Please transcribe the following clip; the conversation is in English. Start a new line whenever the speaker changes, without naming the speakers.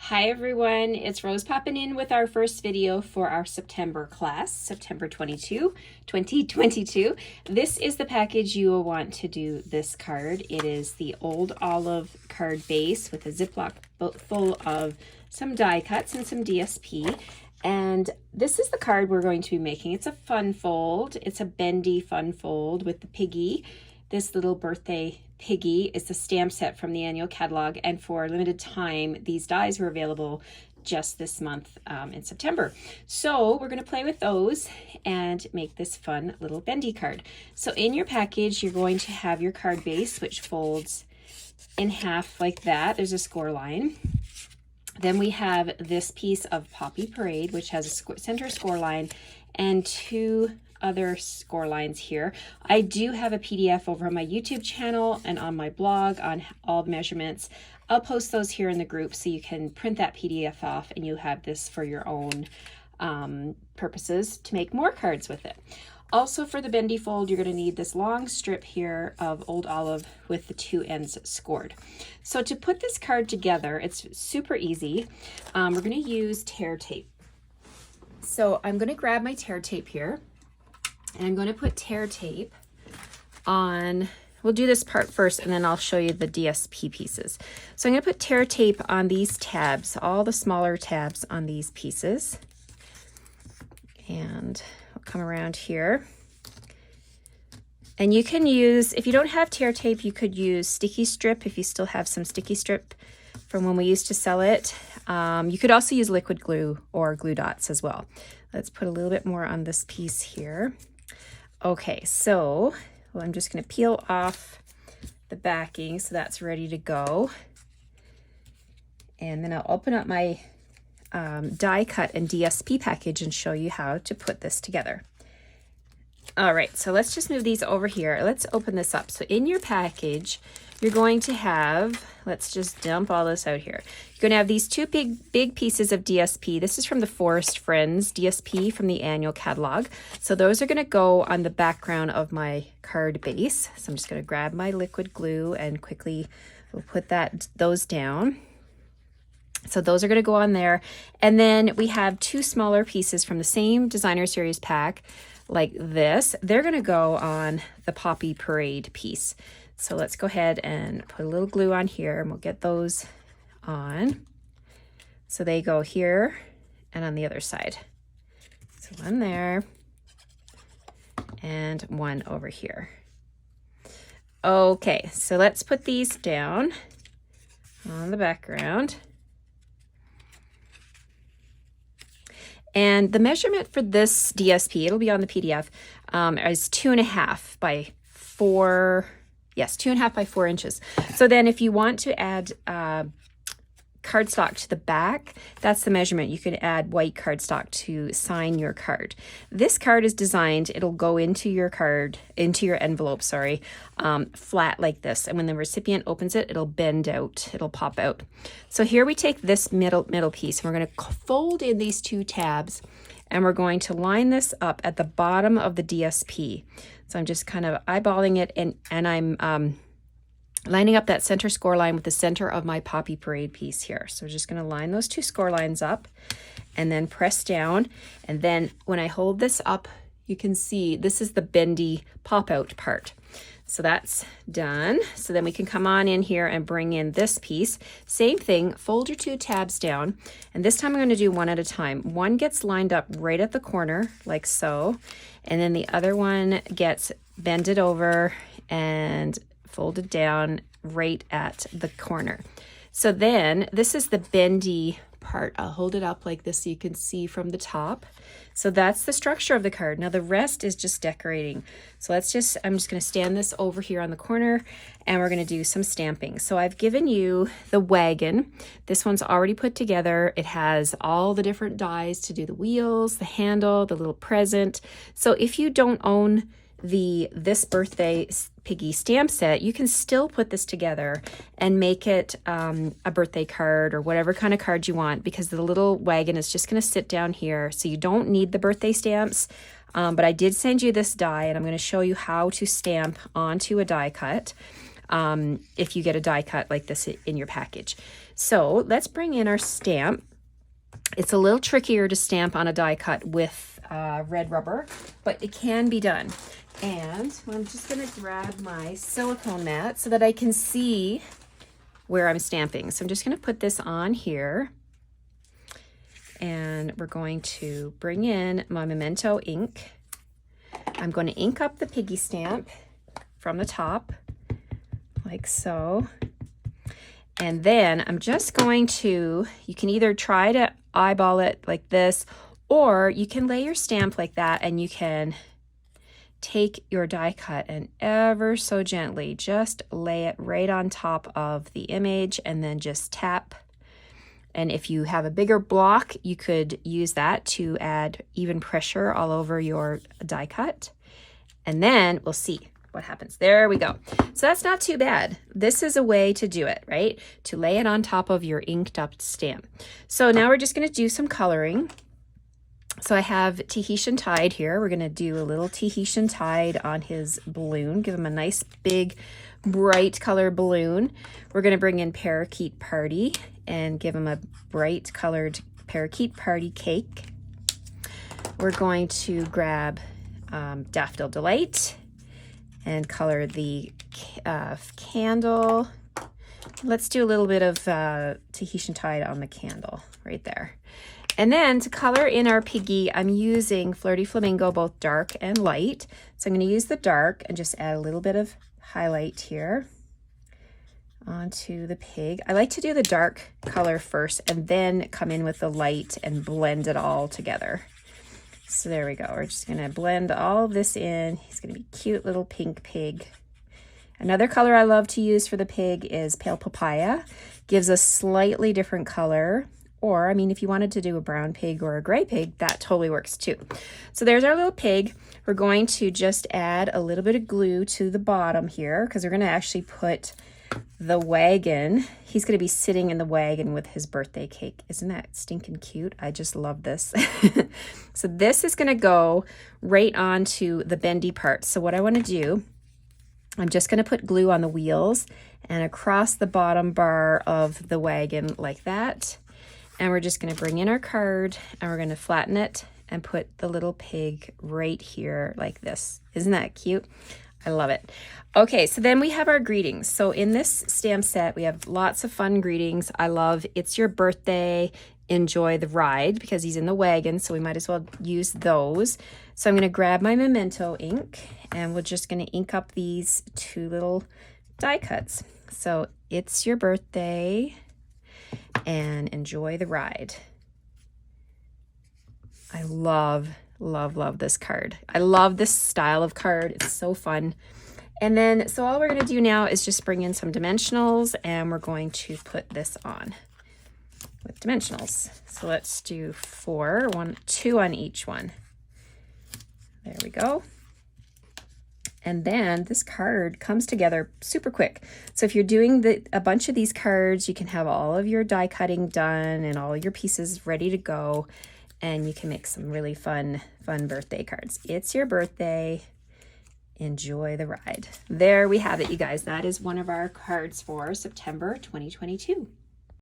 Hi everyone, it's Rose popping in with our first video for our September class, September 2022. This is the package you will want to do this card. It is the Old Olive card base with a Ziploc full of some die cuts and some DSP. And this is the card we're going to be making. It's a fun fold. It's a bendy fun fold with the piggy. This little birthday piggy is the stamp set from the annual catalog, and for a limited time these dies were available just this month in September. So we're going to play with those and make this fun little bendy card. So in your package you're going to have your card base, which folds in half like that. There's a score line. Then we have this piece of Poppy Parade, which has a center score line and two other score lines here. I do have a PDF over on my YouTube channel and on my blog on all the measurements. I'll post those here in the group so you can print that PDF off and you have this for your own purposes to make more cards with it. Also for the bendy fold, you're going to need this long strip here of Old Olive with the two ends scored. So to put this card together, it's super easy. We're going to use tear tape. So I'm going to grab my tear tape here. And I'm going to put tear tape on, we'll do this part first and then I'll show you the DSP pieces. So I'm going to put tear tape on these tabs, all the smaller tabs on these pieces. And I'll come around here. And you can use, if you don't have tear tape, you could use sticky strip if you still have some sticky strip from when we used to sell it. You could also use liquid glue or glue dots as well. Let's put a little bit more on this piece here. Okay, so I'm just going to peel off the backing so that's ready to go. And then I'll open up my die cut and DSP package and show you how to put this together. All right, so let's just move these over here. Let's open this up. So in your package, you're going to have, let's just dump all this out here. You're going to have these two big pieces of DSP. This is from the Forest Friends DSP from the annual catalog. So those are going to go on the background of my card base. So I'm just going to grab my liquid glue and quickly we'll put those down. So those are going to go on there. And then we have two smaller pieces from the same designer series pack like this. They're going to go on the Poppy Parade piece. So let's go ahead and put a little glue on here and we'll get those on. So they go here and on the other side. So one there and one over here. Okay, so let's put these down on the background. And the measurement for this DSP, it'll be on the PDF, is 2.5 by 4. Yes, 2.5 by 4 inches. So then if you want to add cardstock to the back, that's the measurement. You could add white cardstock to sign your card. This card is designed, it'll go into your card, into your envelope, sorry, flat like this. And when the recipient opens it, it'll bend out, it'll pop out. So here we take this middle piece and we're going to fold in these two tabs and we're going to line this up at the bottom of the DSP. So I'm just kind of eyeballing it and I'm lining up that center score line with the center of my Poppy Parade piece here. So we're just going to line those two score lines up and then press down. And then when I hold this up, you can see this is the bendy pop out part. So that's done. So then we can come on in here and bring in this piece. Same thing, fold your two tabs down. And this time I'm going to do one at a time. One gets lined up right at the corner like so. And then the other one gets bended over and folded down right at the corner. So then this is the bendy part. I'll hold it up like this so you can see from the top. So that's the structure of the card. Now the rest is just decorating. So I'm just going to stand this over here on the corner and we're going to do some stamping. So I've given you the wagon. This one's already put together. It has all the different dies to do the wheels, the handle, the little present. So if you don't own the This Birthday Piggy stamp set, you can still put this together and make it a birthday card or whatever kind of card you want, because the little wagon is just going to sit down here. So you don't need the birthday stamps, but I did send you this die and I'm going to show you how to stamp onto a die cut if you get a die cut like this in your package. So let's bring in our stamp. It's a little trickier to stamp on a die cut with red rubber, but it can be done. And I'm just gonna grab my silicone mat so that I can see where I'm stamping. So I'm just gonna put this on here, and we're going to bring in my Memento ink. I'm going to ink up the piggy stamp from the top, like so. And then I'm just going to, you can either try to eyeball it like this, or you can lay your stamp like that, and you can take your die cut and ever so gently just lay it right on top of the image, and then just tap. And if you have a bigger block, you could use that to add even pressure all over your die cut. And then we'll see what happens. There we go. So that's not too bad. This is a way to do it, right? To lay it on top of your inked up stamp. So now we're just going to do some coloring. So I have Tahitian Tide here. We're going to do a little Tahitian Tide on his balloon. Give him a nice big bright color balloon. We're going to bring in Parakeet Party and give him a bright colored Parakeet Party cake. We're going to grab Daffodil Delight and color the candle. Let's do a little bit of Tahitian Tide on the candle right there. And then to color in our piggy, I'm using Flirty Flamingo, both dark and light. So I'm going to use the dark and just add a little bit of highlight here onto the pig. I like to do the dark color first and then come in with the light and blend it all together. So there we go. We're just going to blend all of this in. He's going to be a cute little pink pig. Another color I love to use for the pig is Pale Papaya. Gives a slightly different color. Or, I mean, if you wanted to do a brown pig or a gray pig, that totally works too. So there's our little pig. We're going to just add a little bit of glue to the bottom here, because we're going to actually put the wagon. He's going to be sitting in the wagon with his birthday cake. Isn't that stinking cute? I just love this. So this is going to go right onto the bendy part. So what I want to do, I'm just going to put glue on the wheels and across the bottom bar of the wagon like that. And we're just going to bring in our card and we're going to flatten it and put the little pig right here like this. Isn't that cute? I love it. Okay, so then we have our greetings. So in this stamp set, we have lots of fun greetings. I love It's Your Birthday, Enjoy the Ride, because he's in the wagon, so we might as well use those. So I'm going to grab my Memento ink and we're just going to ink up these two little die cuts. So It's Your Birthday and Enjoy the Ride. I love this card. I love this style of card. It's so fun. And then, so all we're going to do now is just bring in some dimensionals, and we're going to put this on with dimensionals. So let's do 2 on each one. There we go. And then this card comes together super quick. So if you're doing a bunch of these cards, you can have all of your die cutting done and all your pieces ready to go, and you can make some really fun birthday cards. It's your birthday. Enjoy the ride. There we have it, you guys. That is one of our cards for September 2022.